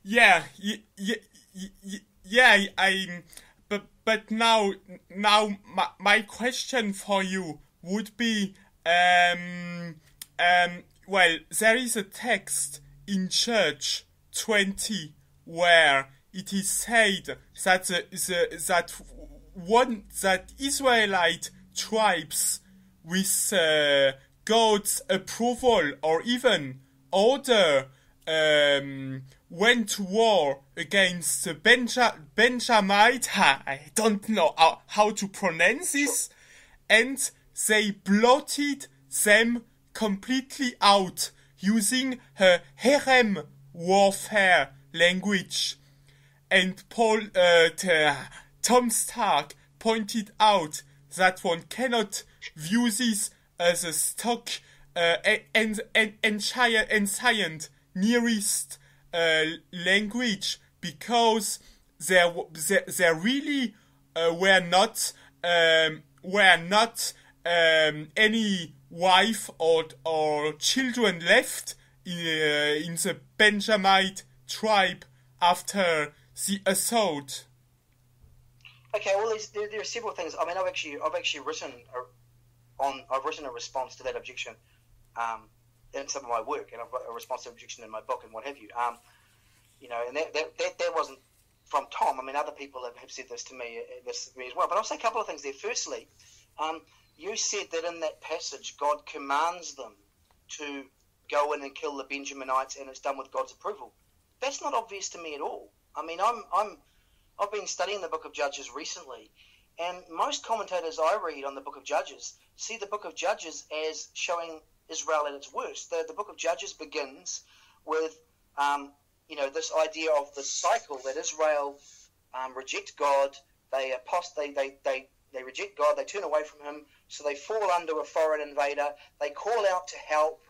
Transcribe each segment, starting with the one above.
Yeah, yeah. But now my question for you would be, well, there is a text in Church 20 where it is said that that Israelite tribes with God's approval or even order went to war against the Benjamite. I don't know how to pronounce this, and they blotted them completely out using a harem warfare language. And Tom Stark pointed out that one cannot view this as a stock ancient Near East language, because there really were not any wife or children left in the Benjamite tribe after the assault. Okay, well, there are several things. I mean, I've actually written a response to that objection in some of my work, and I've got a response to objection in my book and what have you. And that wasn't from Tom. I mean, other people have said this to me as well. But I'll say a couple of things there. Firstly, you said that in that passage, God commands them to go in and kill the Benjaminites, and it's done with God's approval. That's not obvious to me at all. I mean, I've been studying the Book of Judges recently, and most commentators I read on the Book of Judges see the Book of Judges as showing Israel at its worst. The Book of Judges begins with, this idea of the cycle that Israel reject God, they reject God, they turn away from Him, so they fall under a foreign invader, they call out to help,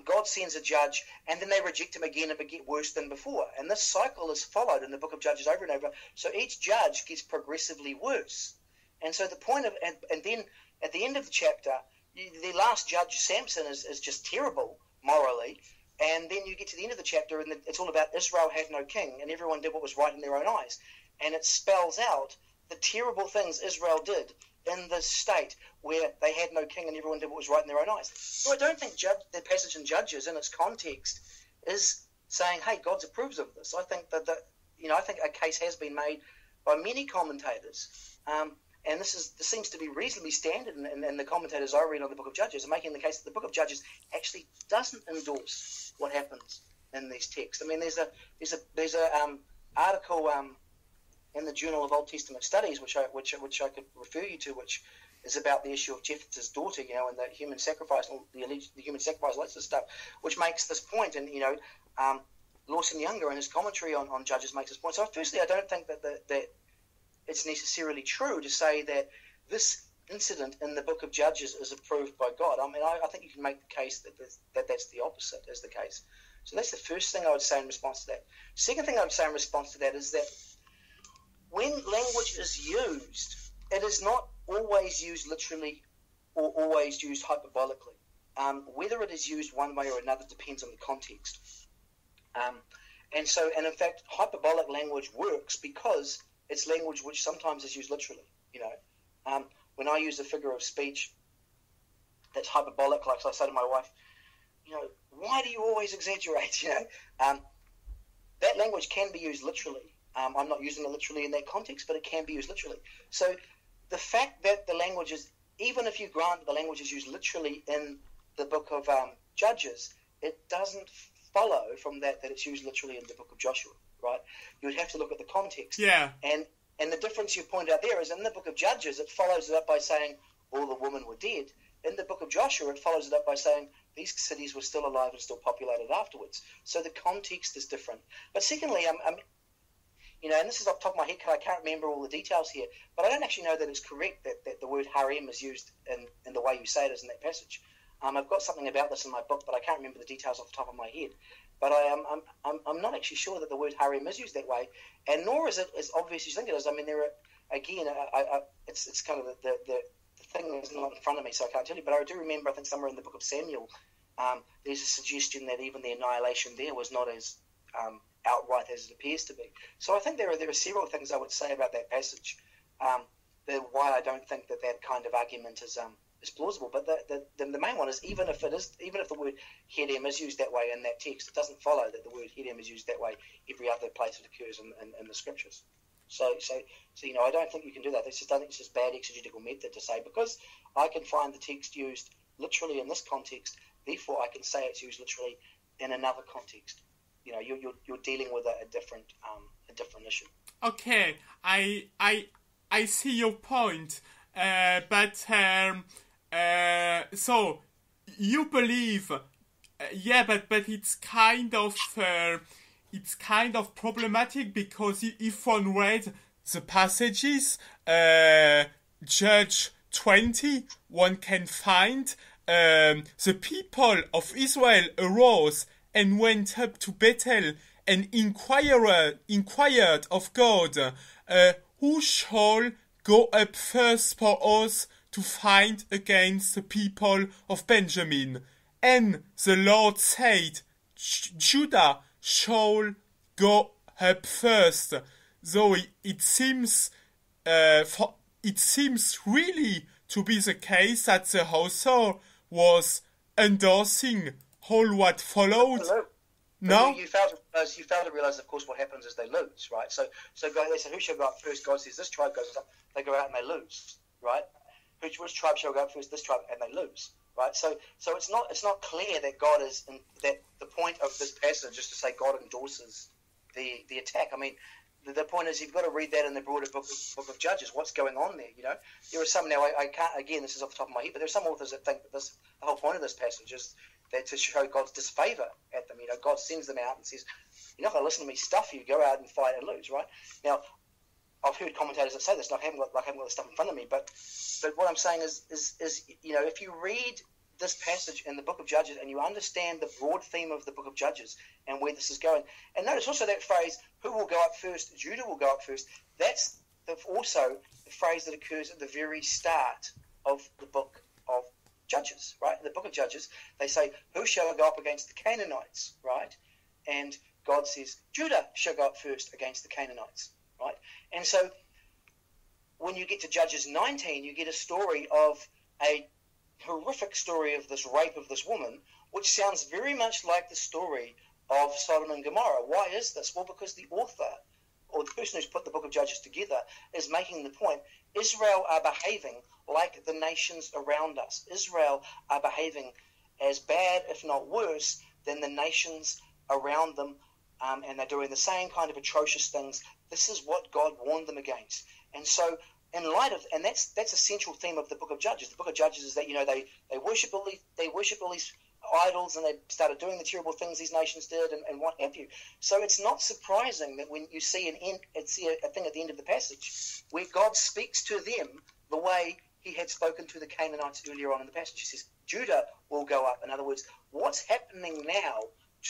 God sends a judge, and then they reject Him again and get worse than before. And this cycle is followed in the Book of Judges over and over, so each judge gets progressively worse. And so the point of, and then at the end of the chapter, the last judge, Samson, is just terrible morally. And then you get to the end of the chapter, and it's all about Israel had no king, and everyone did what was right in their own eyes. And it spells out the terrible things Israel did in this state where they had no king and everyone did what was right in their own eyes. So I don't think the passage in Judges, in its context, is saying, "Hey, God approves of this." I think I think a case has been made by many commentators. And this seems to be reasonably standard in the commentators I read on the Book of Judges, are making the case that the Book of Judges actually doesn't endorse what happens in these texts. I mean, there's a article in the Journal of Old Testament Studies, which I could refer you to, which is about the issue of Jephthah's daughter, and the human sacrifice, the human sacrifice, lots of stuff, which makes this point. And Lawson Younger, in his commentary on Judges, makes this point. So, firstly, I don't think that it's necessarily true to say that this incident in the Book of Judges is approved by God. I mean, I think you can make the case that that's the opposite is the case. So that's the first thing I would say in response to that. Second thing I would say in response to that is that when language is used, it is not always used literally or always used hyperbolically. Whether it is used one way or another depends on the context. And in fact, hyperbolic language works because it's language which sometimes is used literally. When I use a figure of speech that's hyperbolic, like I say to my wife, why do you always exaggerate? That language can be used literally. I'm not using it literally in that context, but it can be used literally. So the fact that the language is, even if you grant that the language is used literally in the Book of Judges, it doesn't follow from that it's used literally in the Book of Joshua. Right, you would have to look at the context. Yeah. And the difference you point out there is in the Book of Judges, it follows it up by saying all the women were dead. In the Book of Joshua, it follows it up by saying these cities were still alive and still populated afterwards. So the context is different. But secondly, and this is off the top of my head because I can't remember all the details here, but I don't actually know that it's correct that the word harem is used in the way you say it is in that passage. I've got something about this in my book, but I can't remember the details off the top of my head. But I'm not actually sure that the word harem is used that way, and nor is it as obvious as you think it is. I mean, there are, again, it's kind of the thing is not in front of me, so I can't tell you. But I do remember, I think somewhere in the Book of Samuel, there's a suggestion that even the annihilation there was not as outright as it appears to be. So I think there are several things I would say about that passage, why I don't think that kind of argument is plausible. But the main one is even if the word hedem is used that way in that text, it doesn't follow that the word hedem is used that way every other place it occurs in the scriptures. So I don't think you can do that. I think it's just bad exegetical method to say, because I can find the text used literally in this context, therefore I can say it's used literally in another context. You're dealing with a different issue. Okay, I see your point, but so you believe, but it's kind of problematic, because if one read the passages, Judge 20, one can find the people of Israel arose and went up to Bethel and inquired of God, who shall go up first for us to fight against the people of Benjamin? And the Lord said, Judah shall go up first. So it seems really to be the case that the author was endorsing all what followed. No, you fail to realize, of course, what happens is they lose, right? So they say, who shall go up first? God says, this tribe goes up. They go out and they lose, right? Which tribe shall go up first? This tribe, and they lose, right? So it's not clear that God is that the point of this passage is to say God endorses the attack. I mean, the point is you've got to read that in the broader book of Judges. What's going on there? There are some, now I can't, again, this is off the top of my head, but there are some authors that think that the whole point of this passage is that to show God's disfavor at them. God sends them out and says, you're not going to listen to me, stuff you, go out and fight and lose, right? Now, I've heard commentators that say this, and I haven't got the stuff in front of me, but what I'm saying is if you read this passage in the book of Judges and you understand the broad theme of the book of Judges and where this is going, and notice also that phrase, who will go up first? Judah will go up first. That's also the phrase that occurs at the very start of the book of Judges, right? In the book of Judges, they say, who shall go up against the Canaanites, right? And God says, Judah shall go up first against the Canaanites, right? And so when you get to Judges 19, you get a story of a horrific story of this rape of this woman, which sounds very much like the story of Sodom and Gomorrah. Why is this? Well, because the author, or the person who's put the book of Judges together, is making the point, Israel are behaving like the nations around us. Israel are behaving as bad, if not worse, than the nations around them, and they're doing the same kind of atrocious things. This is what God warned them against. And so, in light of, and that's a central theme of the book of Judges. The book of Judges is that they worship all these idols, and they started doing the terrible things these nations did, and what have you. So it's not surprising that when you see a thing at the end of the passage where God speaks to them the way he had spoken to the Canaanites earlier on in the passage. He says, Judah will go up. In other words, what's happening now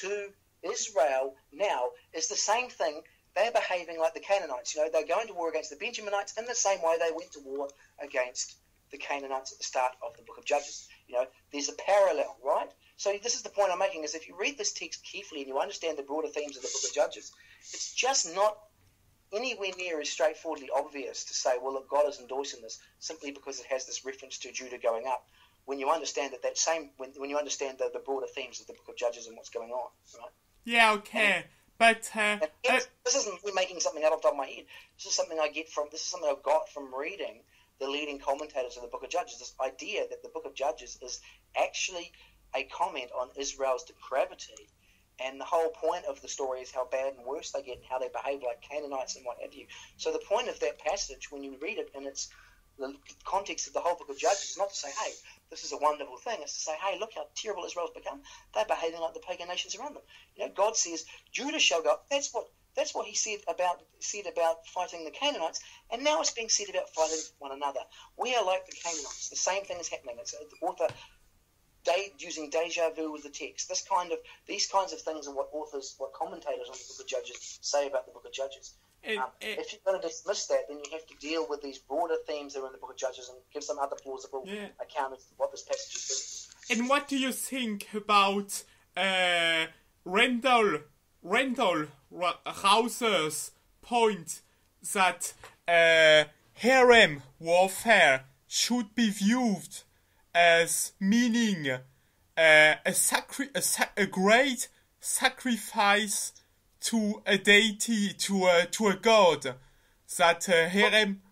to Israel now is the same thing. They're behaving like the Canaanites. They're going to war against the Benjaminites in the same way they went to war against the Canaanites at the start of the book of Judges. There's a parallel, right? So this is the point I'm making, is if you read this text carefully and you understand the broader themes of the book of Judges, it's just not anywhere near as straightforwardly obvious to say, well, look, God is endorsing this simply because it has this reference to Judah going up. When you understand when you understand the broader themes of the book of Judges and what's going on, right? Yeah, okay, but this isn't me making something out of the top of my head. This is something I got from reading the leading commentators of the book of Judges. This idea that the book of Judges is actually a comment on Israel's depravity. And the whole point of the story is how bad and worse they get and how they behave like Canaanites and what have you. So the point of that passage, when you read it in the context of the whole book of Judges, is not to say, hey, this is a wonderful thing. It's to say, hey, look how terrible Israel's become. They're behaving like the pagan nations around them. God says, Judah shall go up. That's what he said about fighting the Canaanites, and now it's being said about fighting one another. We are like the Canaanites. The same thing is happening. It's the author using deja vu with the text. These kinds of things are what commentators on the book of Judges say about the book of Judges. If you're going to dismiss that, then you have to deal with these broader themes that are in the book of Judges and give some other plausible account of what this passage is doing. And what do you think about Randall Randall Rouser's point that harem warfare should be viewed as meaning a great sacrifice to a deity, to a god. That harem.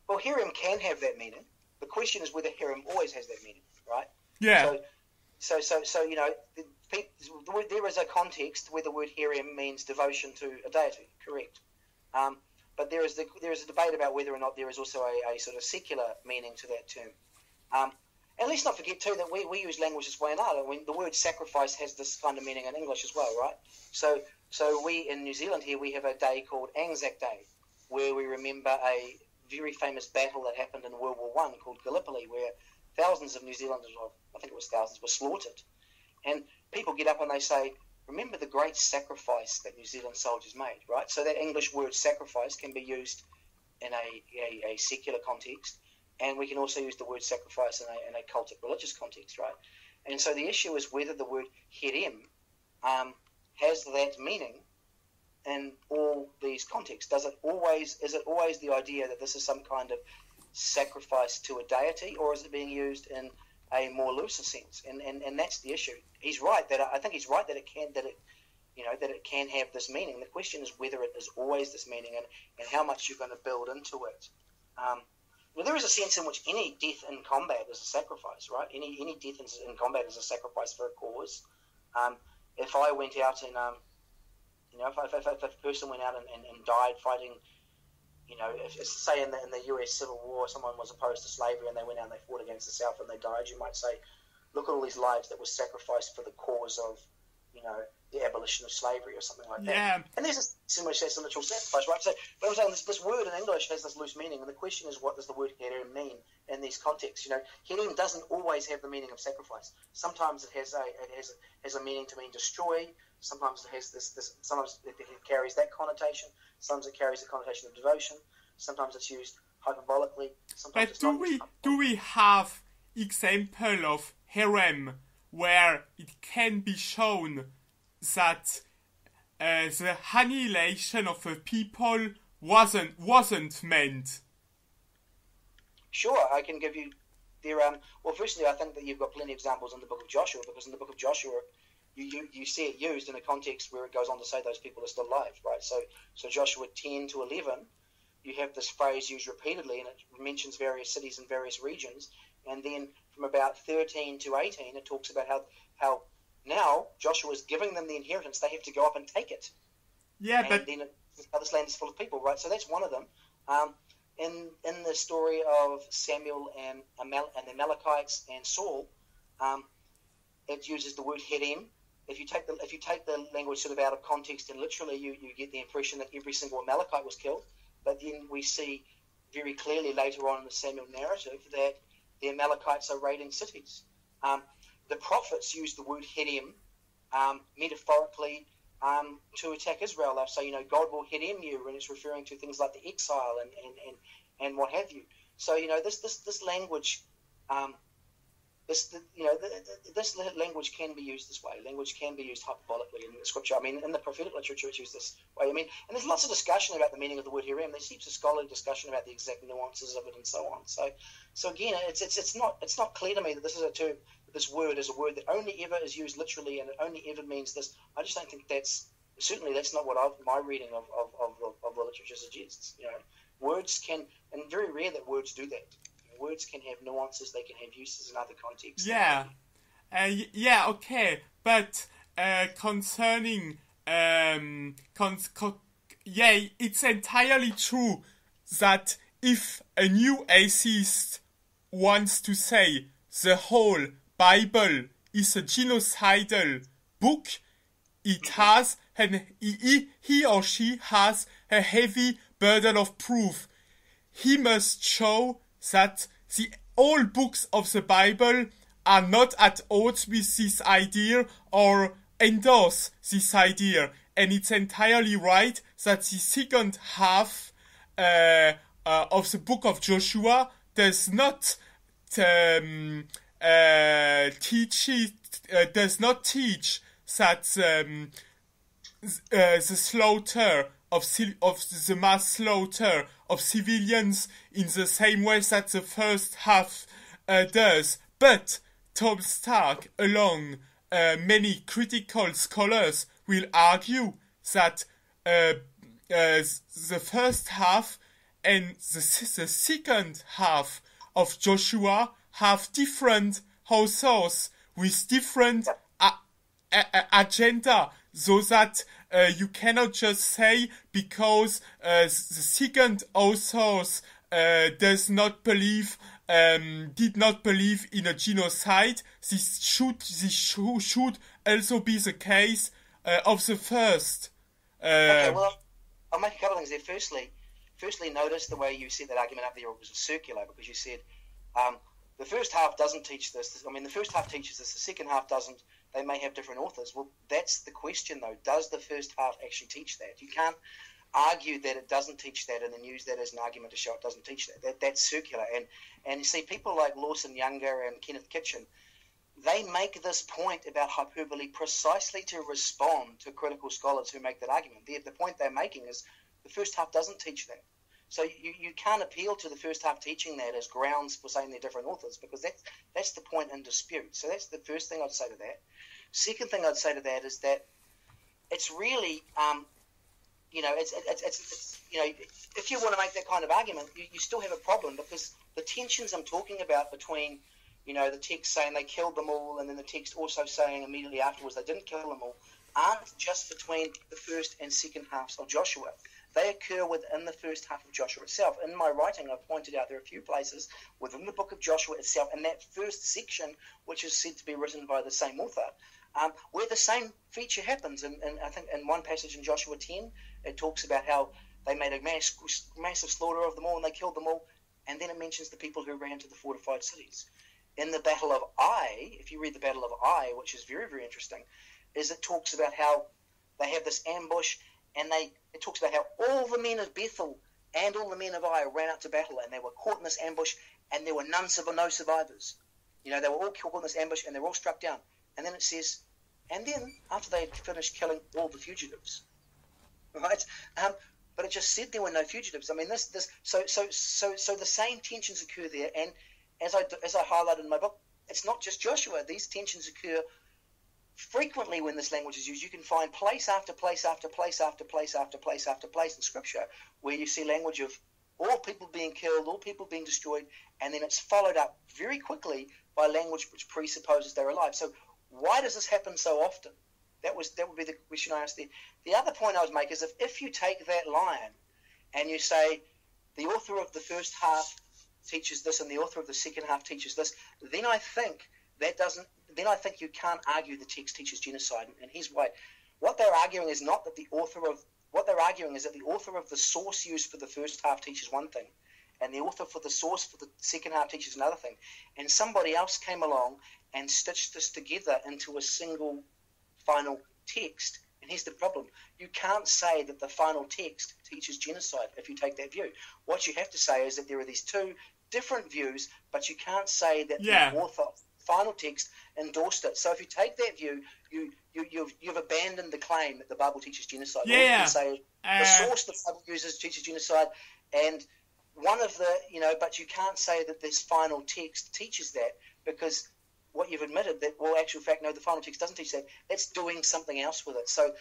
Well, harem can have that meaning. The question is whether harem always has that meaning, right? Yeah. So you know, there is a context where the word harem means devotion to a deity, correct? But there is a debate about whether or not there is also a sort of secular meaning to that term. And let's not forget too that we use language this way and other. When the word sacrifice has this kind of meaning in English as well, right? So we in New Zealand here we have a day called Anzac Day, where we remember a very famous battle that happened in World War I called Gallipoli, where thousands of New Zealanders, or I think it was thousands, were slaughtered. And people get up and they say, remember the great sacrifice that New Zealand soldiers made, right? So that English word sacrifice can be used in a secular context, and we can also use the word sacrifice in a cultic religious context, right? And so the issue is whether the word herem has that meaning in all these contexts. Is it always the idea that this is some kind of sacrifice to a deity, or is it being used in a more looser sense? And that's the issue. He's right that I think he's right that it can have this meaning. The question is whether it is always this meaning and how much you're going to build into it. Well, there is a sense in which any death in combat is a sacrifice, right? Any death in combat is a sacrifice for a cause. If I went out and if a person went out and died fighting, if say in the US Civil War, someone was opposed to slavery and they went out and they fought against the South and they died, you might say, look at all these lives that were sacrificed for the cause of, the abolition of slavery or something like that. Yeah. And there's a similar sense of literal sacrifice, right? So, but I'm saying this word in English has this loose meaning, and the question is, what does the word herem mean in these contexts? Herem doesn't always have the meaning of sacrifice. Sometimes it has a meaning to mean destroy. Sometimes it has this. Sometimes it carries that connotation. Sometimes it carries the connotation of devotion. Sometimes it's used hyperbolically. Sometimes it's not. Do we have example of harem where it can be shown that the annihilation of a people wasn't meant? Sure, I can give you there. Well, firstly, I think that you've got plenty of examples in the book of Joshua, because in the book of Joshua, you see it used in a context where it goes on to say those people are still alive, right? So Joshua 10 to 11, you have this phrase used repeatedly, and it mentions various cities and various regions. And then from about 13 to 18, it talks about how now Joshua is giving them the inheritance. They have to go up and take it. Yeah, and but then this land is full of people, right? So that's one of them. In the story of Samuel and the Amalekites and Saul, it uses the word herem. If you take the language sort of out of context and literally, you get the impression that every single Amalekite was killed. But then we see very clearly later on in the Samuel narrative that the Amalekites are raiding cities. The prophets use the word herem metaphorically to attack Israel. They'll say, God will herem you, and it's referring to things like the exile and what have you. So this language, this language can be used this way. Language can be used hyperbolically in the scripture. I mean, in the prophetic literature, it's used this way. I mean, and there's lots of discussion about the meaning of the word herem. There's heaps of scholarly discussion about the exact nuances of it and so on. So again, it's not clear to me that this is a term. This word is a word that only ever is used literally, and it only ever means this. I just don't think that's not what my reading of the literature suggests. Words can, and very rare that words do that. Words can have nuances. They can have uses in other contexts. Yeah, okay. But concerning, it's entirely true that if a new atheist wants to say the whole Bible is a genocidal book, it has, and he or she has a heavy burden of proof. He must show that all books of the Bible are not at odds with this idea or endorse this idea. And it's entirely right that the second half of the book of Joshua does not teach that the slaughter of the mass slaughter of civilians in the same way that the first half does. But Tom Stark, along many critical scholars, will argue that the first half and the second half of Joshua have different authors with different agenda, so that you cannot just say because the second authors did not believe in a genocide. This should also be the case of the first. Okay, well, I'll make a couple of things there. Firstly, notice the way you set that argument up there was circular, because you said the first half doesn't teach this. I mean, the first half teaches this, the second half doesn't. They may have different authors. Well, that's the question, though. Does the first half actually teach that? You can't argue that it doesn't teach that and then use that as an argument to show it doesn't teach that. That's circular. And you see, people like Lawson Younger and Kenneth Kitchen, they make this point about hyperbole precisely to respond to critical scholars who make that argument. The point they're making is the first half doesn't teach that. So you can't appeal to the first half teaching that as grounds for saying they're different authors, because that's the point in dispute. So that's the first thing I'd say to that. Second thing I'd say to that is that it's really, it's if you want to make that kind of argument, you still have a problem, because the tensions I'm talking about between, the text saying they killed them all and then the text also saying immediately afterwards they didn't kill them all, aren't just between the first and second halves of Joshua. They occur within the first half of Joshua itself. In my writing, I've pointed out there are a few places within the book of Joshua itself, in that first section, which is said to be written by the same author, where the same feature happens. And I think in one passage in Joshua 10, it talks about how they made a massive slaughter of them all and they killed them all. And then it mentions the people who ran to the fortified cities. In the Battle of Ai, if you read the Battle of Ai, which is very, very interesting, is it talks about how they have this ambush, and it talks about how all the men of Bethel and all the men of Ai ran out to battle, and they were caught in this ambush, and there were no survivors. They were all caught in this ambush, and they were all struck down. And then it says, and then after they had finished killing all the fugitives, right? But it just said there were no fugitives. I mean, so the same tensions occur there, and as I highlighted in my book, it's not just Joshua. These tensions occur frequently when this language is used. You can find place after place after place after place after place after place in Scripture where you see language of all people being killed, all people being destroyed, and then it's followed up very quickly by language which presupposes they're alive. So why does this happen so often? That would be the question I asked there. The other point I would make is if you take that line and you say the author of the first half teaches this and the author of the second half teaches this, then I think you can't argue the text teaches genocide. And here's why. What they're arguing is not that the author of the source used for the first half teaches one thing, and the author for the source for the second half teaches another thing. And somebody else came along and stitched this together into a single final text. And here's the problem. You can't say that the final text teaches genocide if you take that view. What you have to say is that there are these two different views, but you can't say that the author final text endorsed it. So if you take that view, you've abandoned the claim that the Bible teaches genocide. All you can say the source the Bible uses teaches genocide, and one of the but you can't say that this final text teaches that, because what you've admitted that, well, actual fact, no, the final text doesn't teach that. It's doing something else with it. So,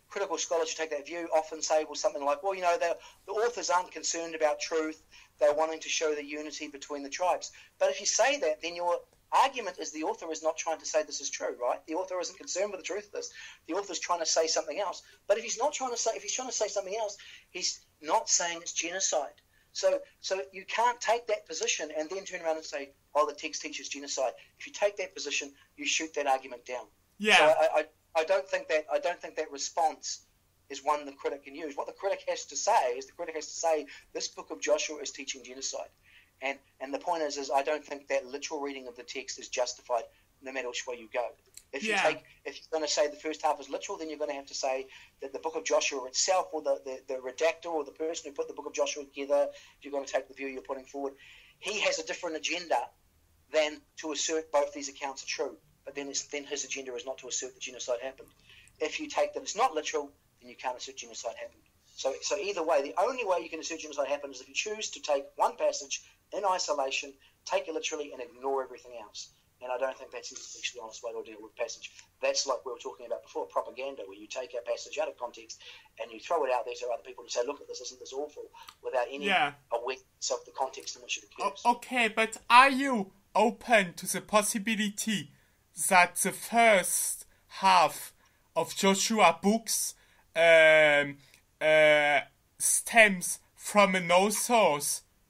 critical scholars who take that view often say, well, something like, well, the authors aren't concerned about truth. They're wanting to show the unity between the tribes. But if you say that, then your argument is the author is not trying to say this is true, right? The author isn't concerned with the truth of this. The author's trying to say something else. But if he's trying to say something else, he's not saying it's genocide. So you can't take that position and then turn around and say, oh, the text teaches genocide. If you take that position, you shoot that argument down. Yeah. So I don't think that response is one the critic can use. What the critic has to say is this book of Joshua is teaching genocide. And the point is I don't think that literal reading of the text is justified no matter which way you go. If you're going to say the first half is literal, then you're going to have to say that the book of Joshua itself, or the redactor, or the person who put the book of Joshua together, if you're going to take the view you're putting forward, he has a different agenda than to assert both these accounts are true. But then his agenda is not to assert that genocide happened. If you take that it's not literal, then you can't assert genocide happened. So either way, the only way you can assert genocide happened is if you choose to take one passage in isolation, take it literally, and ignore everything else. And I don't think that's actually the honest way to deal with passage. That's like we were talking about before, propaganda, where you take a passage out of context and you throw it out there to other people to say, look at this, isn't this awful, without any awareness of the context in which it occurs. Okay, but are you open to the possibility that the first half of Joshua books stems from an author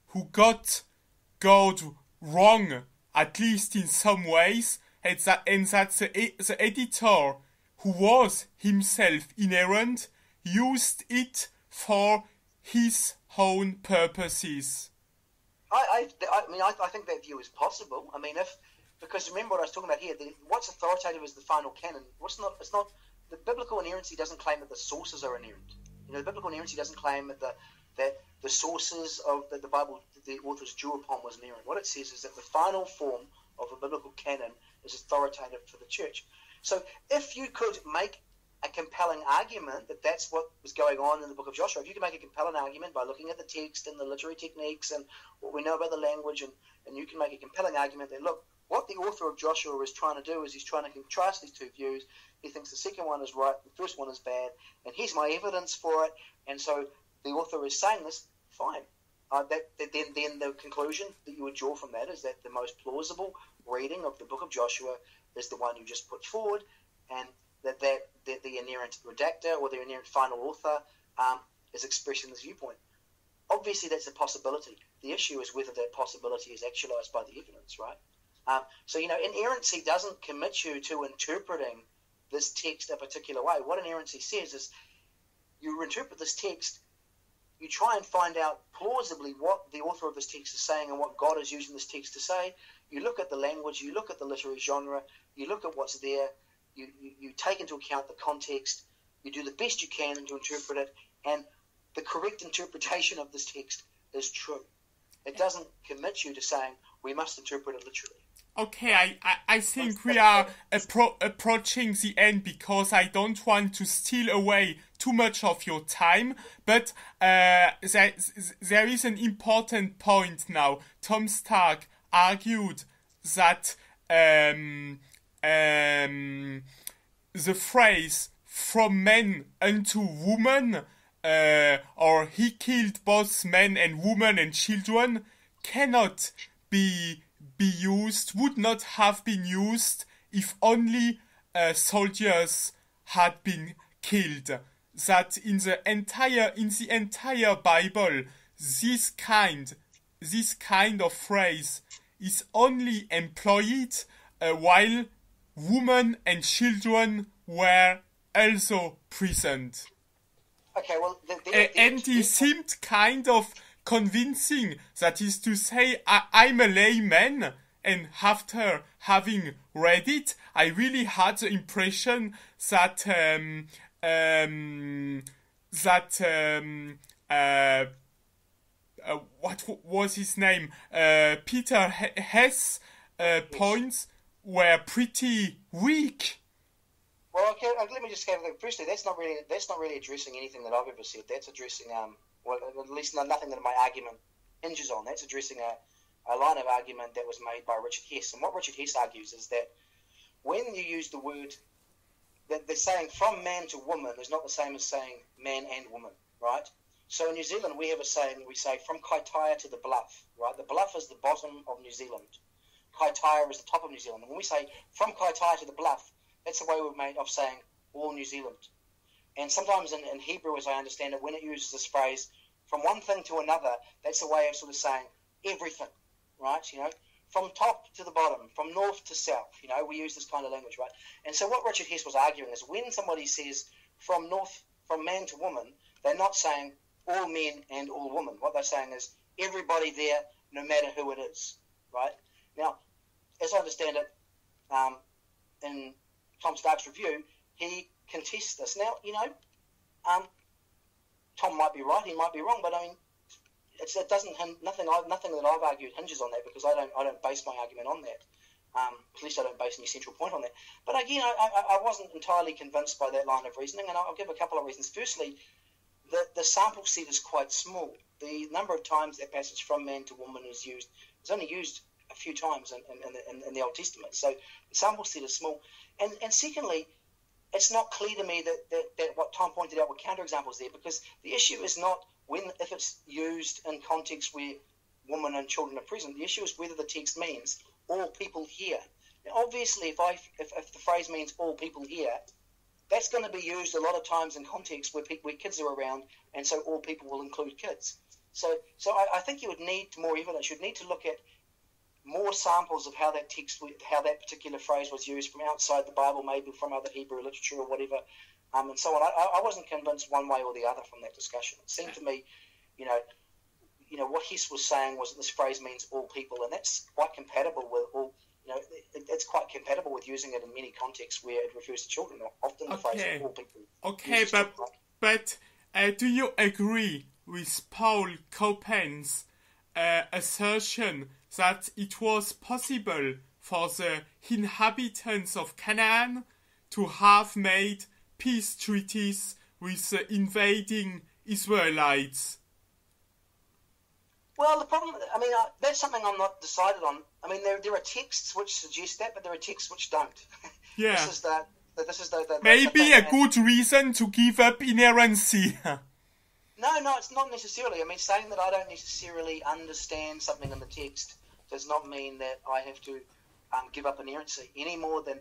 who got God wrong, at least in some ways, and that the editor, who was himself inerrant, used it for his own purposes? I think that view is possible. I mean, because remember what I was talking about here, what's authoritative is the final canon. It's not the biblical inerrancy doesn't claim that the sources are inerrant. The biblical inerrancy doesn't claim that the sources of the Bible the authors drew upon was inerrant. What it says is that the final form of a biblical canon is authoritative for the church. So if you could make a compelling argument that that's what was going on in the book of Joshua, if you can make a compelling argument by looking at the text and the literary techniques and what we know about the language, and you can make a compelling argument that, look, what the author of Joshua is trying to do is he's trying to contrast these two views. He thinks the second one is right, the first one is bad, and here's my evidence for it. And so the author is saying this, fine. Then the conclusion that you would draw from that is that the most plausible reading of the book of Joshua is the one you just put forward, and that the inerrant redactor or the inerrant final author is expressing this viewpoint. Obviously, that's a possibility. The issue is whether that possibility is actualized by the evidence, right? So, inerrancy doesn't commit you to interpreting this text a particular way. What inerrancy says is you interpret this text, you try and find out plausibly what the author of this text is saying and what God is using this text to say. You look at the language, you look at the literary genre, you look at what's there, you take into account the context, you do the best you can to interpret it, and the correct interpretation of this text is true. It doesn't commit you to saying we must interpret it literally. Okay, I think we are approaching the end because I don't want to steal away too much of your time, but there is an important point now. Tom Stark argued that the phrase "from men unto woman" or "he killed both men and women and children" cannot would not have been used if only soldiers had been killed. That in the entire Bible, this kind of phrase is only employed while women and children were also present. Okay, well, and he seemed kind of convincing. That is to say, I'm a layman, and after having read it, I really had the impression that what was his name? Peter Hess points were pretty weak. Well, okay, let me just say that firstly, that's not really addressing anything that I've ever said. That's addressing well, at least nothing that my argument hinges on. That's addressing a line of argument that was made by Richard Hess. And what Richard Hess argues is that when you use the word, that they're saying from man to woman is not the same as saying man and woman, right? So in New Zealand, we have a saying, we say from Kaitaia to the Bluff, right? The Bluff is the bottom of New Zealand. Kaitaia is the top of New Zealand. And when we say from Kaitaia to the Bluff, that's the way we've made of saying all New Zealand. And sometimes in Hebrew, as I understand it, when it uses this phrase, from one thing to another, that's a way of sort of saying everything, right? From top to the bottom, from north to south, we use this kind of language, right? And so what Richard Hess was arguing is when somebody says from man to woman, they're not saying all men and all women. What they're saying is everybody there, no matter who it is, right? Now, as I understand it, in Tom Stark's review, he contests this. Now, Tom might be right, he might be wrong, but I mean, nothing that I've argued hinges on that because I don't base my argument on that. At least I don't base any central point on that. But again, I wasn't entirely convinced by that line of reasoning, and I'll give a couple of reasons. Firstly, the sample set is quite small. The number of times that passage from man to woman is only used a few times in the Old Testament. So the sample set is small. And secondly, it's not clear to me that what Tom pointed out were counterexamples there, because the issue is not if it's used in context where women and children are present. The issue is whether the text means all people here. Now, obviously, if the phrase means all people here, that's going to be used a lot of times in context where kids are around, and so all people will include kids. So I think you would need more evidence. You'd need to look at more samples of how that particular phrase was used from outside the Bible, maybe from other Hebrew literature or whatever, and so on. I wasn't convinced one way or the other from that discussion. It seemed to me, what Hess was saying was that this phrase means all people, and that's quite compatible with all. It's quite compatible with using it in many contexts where it refers to children. Often the phrase all people. Okay, but do you agree with Paul Copan's assertion that it was possible for the inhabitants of Canaan to have made peace treaties with the invading Israelites? Well, the problem, that's something I'm not decided on. There are texts which suggest that, but there are texts which don't. Yeah. This is the maybe a good reason to give up inerrancy. No, it's not necessarily. Saying that I don't necessarily understand something in the text does not mean that I have to give up inerrancy any more than,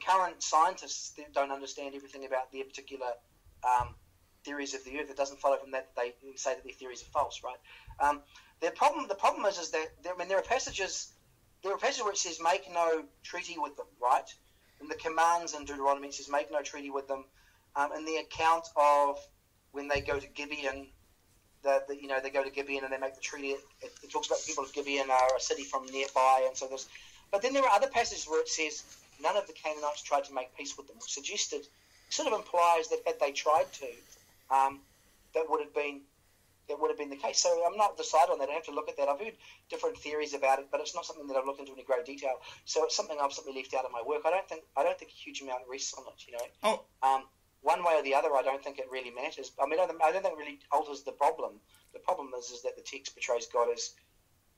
current scientists don't understand everything about their particular theories of the earth. It doesn't follow from that they say that their theories are false, right? The problem is that there are passages where it says make no treaty with them, right? In the commands in Deuteronomy it says make no treaty with them. In the account of when they go to Gibeon, they go to Gibeon and they make the treaty. It talks about the people of Gibeon are a city from nearby, and so there's. But then there are other passages where it says none of the Canaanites tried to make peace with them, which sort of implies that had they tried to, that would have been the case. So I'm not decided on that. I have to look at that. I've heard different theories about it, but it's not something that I've looked into in any great detail. So it's something I've simply left out of my work. I don't think a huge amount rests on it. One way or the other, I don't think it really matters. I don't think it really alters the problem. The problem is that the text portrays God as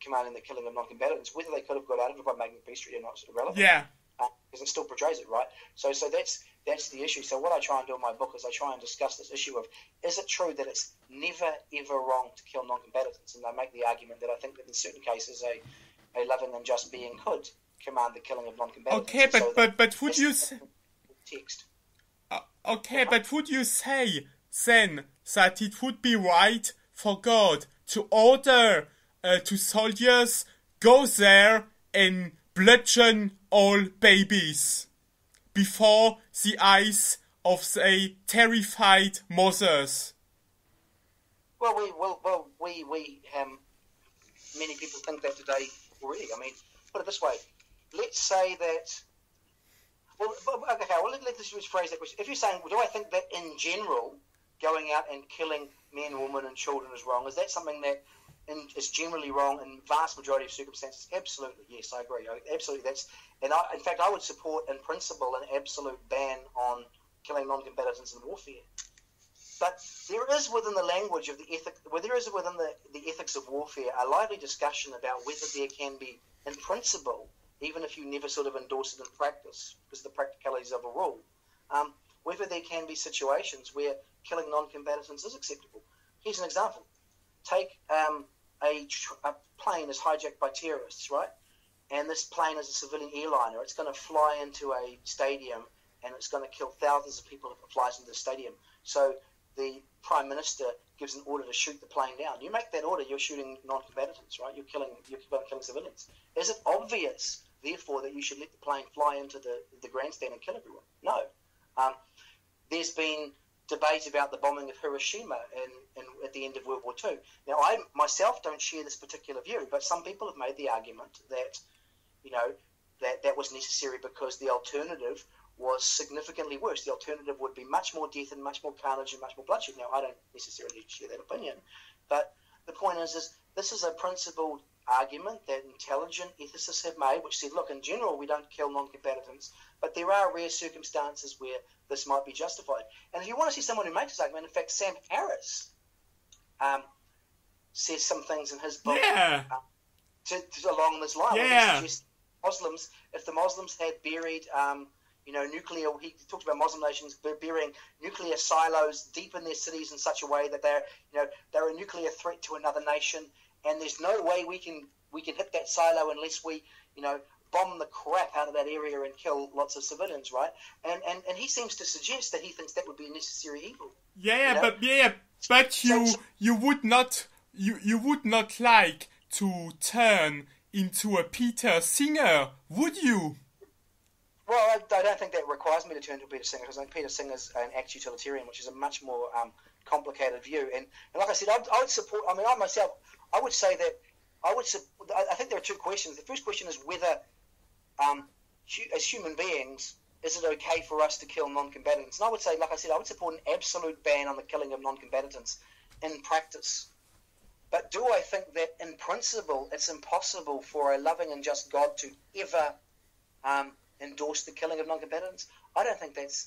commanding the killing of non-combatants. Whether they could have got out of it by making peace treaty or not is irrelevant. Yeah. Because it still portrays it, right? So that's the issue. So what I try and do in my book is I try and discuss this issue of, is it true that it's never, ever wrong to kill non-combatants? And I make the argument that I think that in certain cases a loving and just being could command the killing of non-combatants. Okay, but would you... Text. Okay, but would you say then that it would be right for God to order to soldiers go there and bludgeon all babies before the eyes of the terrified mothers? Well, many people think that today already. Put it this way: let's say that. Let's just phrase that question. If you're saying, do I think that in general, going out and killing men, women, and children is wrong? Is that something that is generally wrong in vast majority of circumstances? Absolutely, yes, I agree. Absolutely, in fact, I would support in principle an absolute ban on killing non-combatants in warfare. But there is within the language of the ethic, there is within the ethics of warfare, a lively discussion about whether there can be, in principle, even if you never sort of endorse it in practice, because of the practicalities of a rule, whether there can be situations where killing non-combatants is acceptable. Here's an example. Take a plane is hijacked by terrorists, right? And this plane is a civilian airliner. It's going to fly into a stadium and it's going to kill thousands of people if it flies into the stadium. So the Prime Minister gives an order to shoot the plane down. You make that order, you're shooting non-combatants, right? You're killing civilians. Is it obvious, therefore, that you should let the plane fly into the grandstand and kill everyone? No. There's been debate about the bombing of Hiroshima at the end of World War II. Now, I myself don't share this particular view, but some people have made the argument that, that was necessary because the alternative was significantly worse. The alternative would be much more death and much more carnage and much more bloodshed. Now, I don't necessarily share that opinion, but the point is this is a principled argument that intelligent ethicists have made, which said, look, in general, we don't kill non-combatants, but there are rare circumstances where this might be justified. And if you want to see someone who makes this argument, in fact, Sam Harris says some things in his book along this line. Yeah. He suggests Muslims, if the Muslims had buried, nuclear, he talks about Muslim nations burying nuclear silos deep in their cities in such a way that they're a nuclear threat to another nation, and there's no way we can hit that silo unless we, bomb the crap out of that area and kill lots of civilians, right? And he seems to suggest that he thinks that would be a necessary evil. But you would not like to turn into a Peter Singer, would you? Well, I don't think that requires me to turn to Peter Singer, because I think Peter Singer's an act-utilitarian, which is a much more complicated view. And like I said, I would support. I mean, I would say that I think there are two questions. The first question is whether, as human beings, is it okay for us to kill non-combatants? And I would say, like I said, I would support an absolute ban on the killing of non-combatants in practice. But do I think that in principle it's impossible for a loving and just God to ever endorse the killing of non-combatants? I don't think that's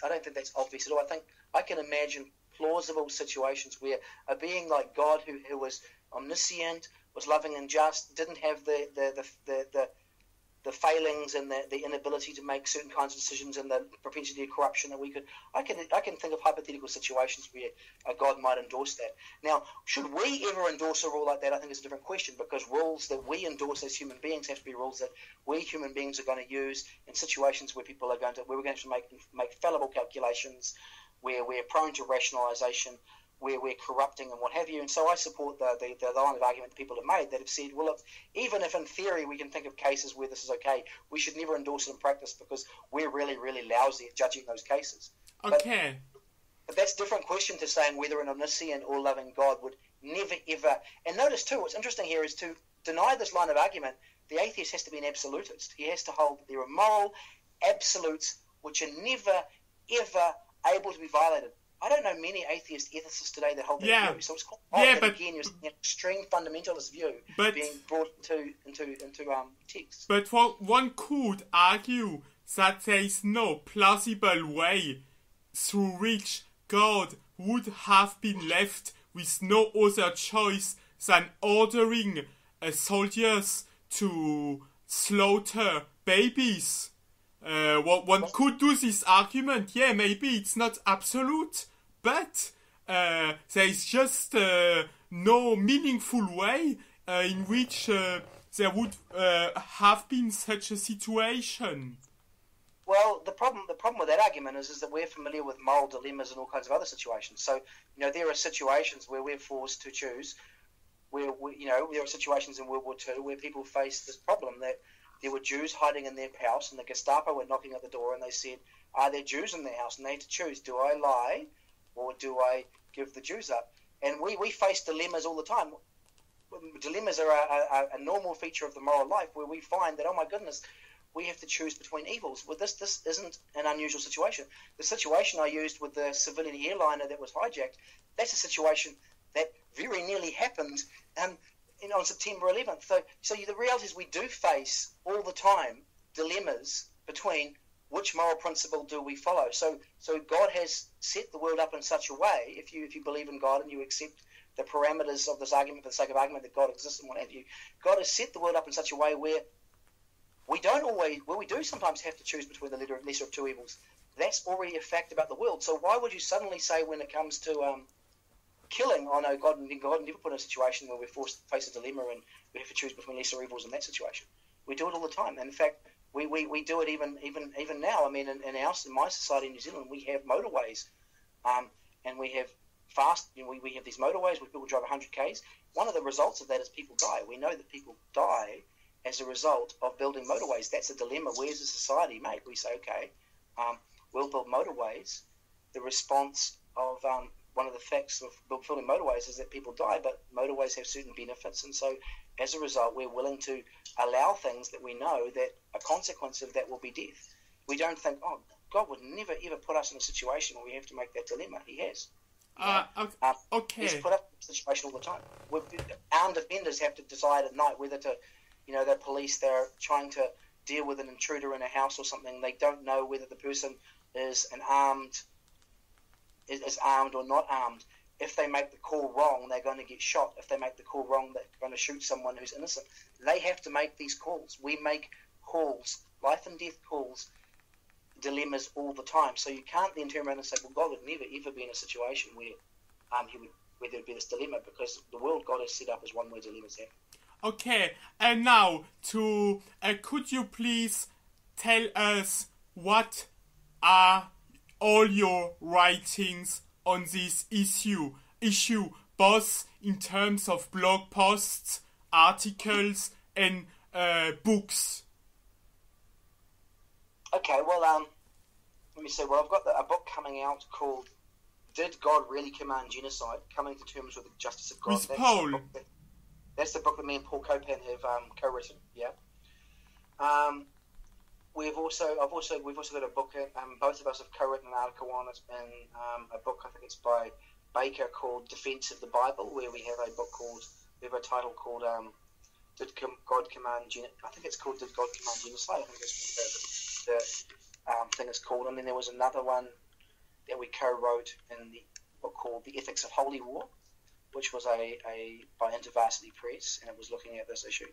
obvious at all. I think I can imagine plausible situations where a being like God, who was omniscient, was loving and just, didn't have the failings and the inability to make certain kinds of decisions and the propensity of corruption that we could. I can think of hypothetical situations where a God might endorse that. Now, should we ever endorse a rule like that? I think it's a different question, because rules that we endorse as human beings have to be rules that we human beings are going to use in situations where we're going to make fallible calculations, where we're prone to rationalisation, where we're corrupting and what have you. And so I support the line of argument that people have made that have said, well, look, even if in theory we can think of cases where this is okay, we should never endorse it in practice because we're really, really lousy at judging those cases. Okay. But that's a different question to saying whether an omniscient or loving God would never, ever... And notice, too, what's interesting here is to deny this line of argument, the atheist has to be an absolutist. He has to hold that there are moral absolutes which are never, ever able to be violated. I don't know many atheist ethicists today that hold that view. So it's quite odd that again you're seeing an extreme fundamentalist view being brought into text. But one could argue that there is no plausible way through which God would have been left with no other choice than ordering soldiers to slaughter babies. One could do this argument. Yeah, maybe it's not absolute, but there is just no meaningful way in which there would have been such a situation. Well, the problem with that argument is that we're familiar with moral dilemmas and all kinds of other situations. So, there are situations where we're forced to choose. Where there are situations in World War II where people face this problem that there were Jews hiding in their house, and the Gestapo were knocking at the door, and they said, are there Jews in their house? And they had to choose, do I lie or do I give the Jews up? And we face dilemmas all the time. Dilemmas are a normal feature of the moral life where we find that, oh my goodness, we have to choose between evils. Well, this isn't an unusual situation. The situation I used with the civilian airliner that was hijacked, that's a situation that very nearly happened on September 11th. So the reality is we do face all the time dilemmas between which moral principle do we follow. So God has set the world up in such a way, if you believe in God and you accept the parameters of this argument for the sake of argument that God exists and what have you, God has set the world up in such a way where we do sometimes have to choose between the lesser of two evils. That's already a fact about the world. So why would you suddenly say when it comes to killing, oh no, God never put in a situation where we're forced to face a dilemma and we have to choose between lesser evils in that situation. We do it all the time. And in fact, we do it even now. I mean, in my society in New Zealand, we have motorways, and we have we have these motorways where people drive 100 k's. One of the results of that is people die. We know that people die as a result of building motorways. That's a dilemma. Where does a society make? We say, okay, we'll build motorways. The response of one of the facts of building motorways is that people die, but motorways have certain benefits, and so as a result, we're willing to allow things that we know that a consequence of that will be death. We don't think, oh, God would never ever put us in a situation where we have to make that dilemma. He has. Okay. He's put us in situation all the time. Armed offenders have to decide at night whether to, the police, they're trying to deal with an intruder in a house or something. They don't know whether the person is armed or not armed. If they make the call wrong, they're going to get shot. If they make the call wrong, they're going to shoot someone who's innocent. They have to make these calls. We make calls, life and death calls, dilemmas all the time. So you can't then turn around and say, well, God would never ever be in a situation where where there'd be this dilemma, because the world God has set up is one where dilemmas happen. Okay, and now could you please tell us what are all your writings on this issue, both in terms of blog posts, articles, and books? Okay, well, let me see. Well, I've got a book coming out called "Did God Really Command Genocide? Coming to Terms with the Justice of God." With Paul. That's the book that me and Paul Copan have co-written. Yeah. We've also got a book. Both of us have co-written an article on it, and a book, I think it's by Baker, called "Defense of the Bible," where we have a title called "Did God Command Genocide?" I think it's called "Did God Command Genocide?" I think that's what the thing is called. And then there was another one that we co-wrote in the book called "The Ethics of Holy War," which was by InterVarsity Press, and it was looking at this issue.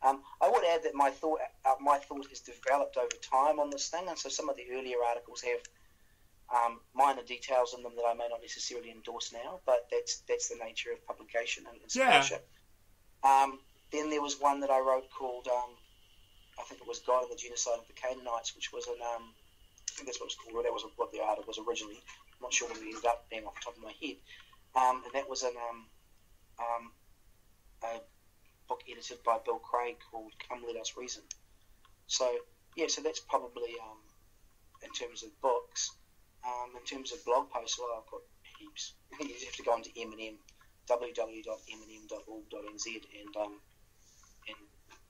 I would add that my thought has developed over time on this thing, and so some of the earlier articles have minor details in them that I may not necessarily endorse now, but that's the nature of publication and scholarship. Yeah. Then there was one that I wrote called, I think it was "God and the Genocide of the Canaanites," which was I think that's what it was called, or that was what the article was originally. I'm not sure what it ended up being off the top of my head. And that was a book edited by Bill Craig called "Come Let Us Reason." So that's probably in terms of books. In terms of blog posts, well, I've got heaps. You just have to go onto www.mnm.org.nz and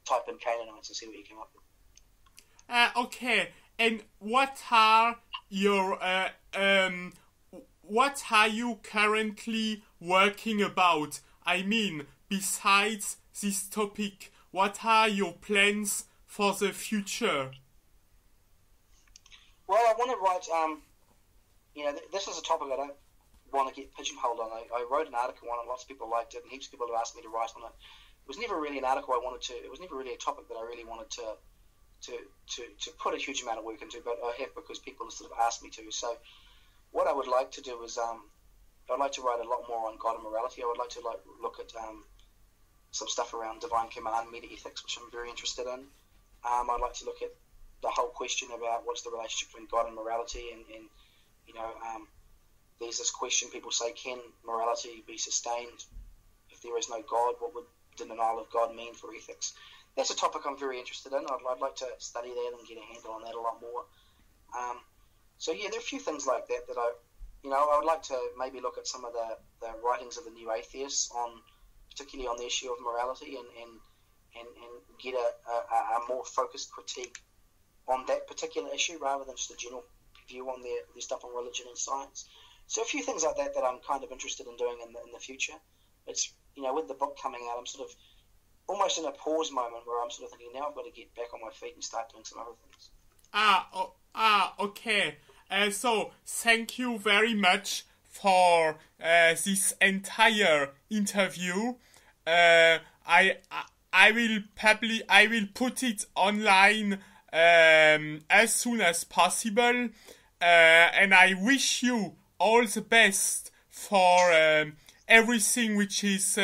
type in Canaanites and see what you come up with. Okay, and what are you currently working about? I mean, besides this topic, what are your plans for the future? Well, I want to write, this is a topic I don't want to get pigeonholed on. I wrote an article on it, lots of people liked it, and heaps of people have asked me to write on it. It was never really an article it was never really a topic that I really wanted to put a huge amount of work into, but I have because people sort of asked me to. So what I would like to do is I'd like to write a lot more on God and morality. I would like to look at some stuff around divine command, meta-ethics, which I'm very interested in. I'd like to look at the whole question about what's the relationship between God and morality, and there's this question people say, can morality be sustained if there is no God? What would the denial of God mean for ethics? That's a topic I'm very interested in. I'd like to study that and get a handle on that a lot more. So there are a few things like that I would like to maybe look at some of the writings of the new atheists particularly on the issue of morality, and get a more focused critique on that particular issue rather than just a general view on their stuff on religion and science. So a few things like that I'm kind of interested in doing in the future. It's, with the book coming out, I'm sort of almost in a pause moment where I'm sort of thinking, now I've got to get back on my feet and start doing some other things. Okay. So thank you very much for this entire interview. I will put it online as soon as possible, and I wish you all the best for everything which is